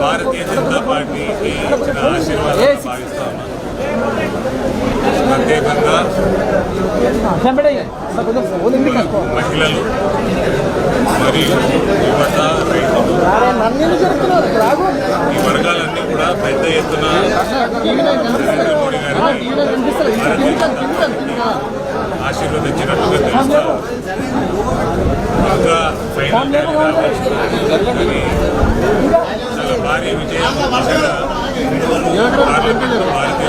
భారతీయ జనతా పార్టీకి ఇచ్చిన ఆశీర్వాదాలు భావిస్తా ఉన్నాను. ప్రత్యేకంగా మహిళలు మరియు యువత, రైతులు ఈ వర్గాలన్నీ కూడా పెద్ద ఎత్తున నరేంద్ర మోడీ గారిని భారతీయ జనతా పార్టీకి ఆశీర్వదించినట్టుగా తెలుస్తారు. ఇంకా ఫైనల్ రావచ్చు, కానీ చాలా భారీ విజయం దిశగా పార్లమెంట్లో భారతీయ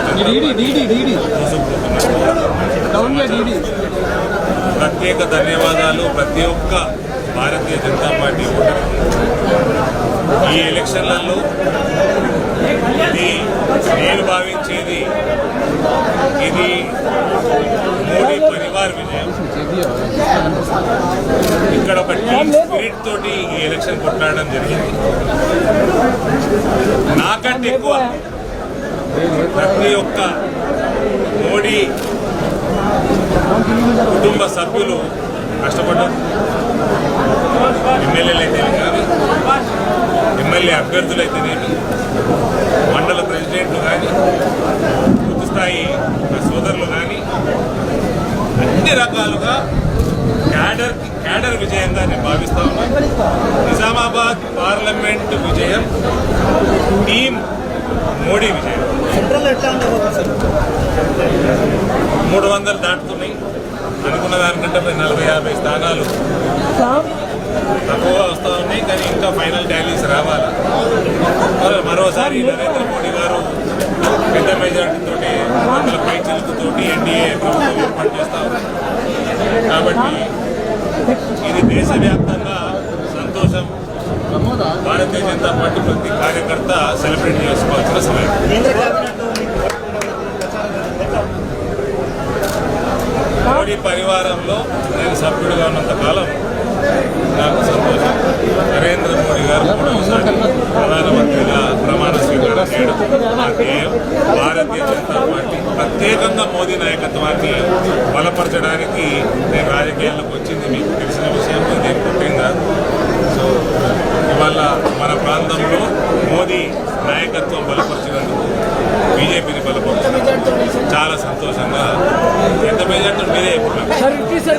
ప్రత్యేక ధన్యవాదాలు ప్రతి ఒక్క భారతీయ జనతా పార్టీ ఓటర్కి. ఈ ఎలక్షన్లలో ఇది నేను భావించేది ఇది మోడీ పరివార్ విజయం. ఇక్కడ ఒక టీమ్ స్పిరిట్ తోటి ఈ ఎలక్షన్ కొట్లాడడం జరిగింది. నాకంటే ఎక్కువ ప్రతి ఒక్క మోడీ కుటుంబ సభ్యులు కష్టపడ్డారు. ఎమ్మెల్యేలు అయితేనే కానీ, ఎమ్మెల్యే అభ్యర్థులు అయితేనేమి, మండల ప్రెసిడెంట్లు కానీ, బూత్ స్థాయి సోదరులు కానీ, అన్ని రకాలుగా క్యాడర్ విజయంగా నేను భావిస్తా ఉన్నాను. నిజామాబాద్ పార్లమెంట్ విజయం టీం మోడీ విజయం. 300 దాటుతున్నాయి. అనుకున్న దానికంటే 40-50 స్థానాలు తక్కువగా వస్తూ ఉన్నాయి. కానీ ఇంకా ఫైనల్ టాలీస్ రావాలా. మరోసారి నరేంద్ర మోడీ గారు పెద్ద మెజార్టీతో 100 పై చిలుకుతోటి ఎన్డీఏ ప్రభుత్వం ఏర్పాటు చేస్తా ఉన్నారు. కాబట్టి ఇది దేశవ్యాప్తంగా సంతోషం. భారతీయ జనతా పార్టీ ప్రతి కార్యకర్త సెలబ్రేట్ చేసుకోవాల్సిన సమయం. మోడీ పరివారంలో నేను సభ్యుడిగా ఉన్నంత కాలం నాకు సంతోషం. నరేంద్ర మోడీ గారు 3వసారి ప్రధానమంత్రిగా ప్రమాణ స్వీకారం చేయడం నా ధ్యేయం. భారతీయ జనతా పార్టీ ప్రత్యేకంగా మోదీ నాయకత్వాన్ని బలపరచడానికి నేను రాజకీయాల్లోకి వచ్చింది. మీకు తెలిసిన విషయం, నేను పుట్టిందా. సో ఇవాళ మన ప్రాంతంలో మోదీ నాయకత్వం బలపరిచినందుకు, బీజేపీని బలపరిచినందుకు చాలా సంతోషంగా ఎంత మెజార్టీ మీరే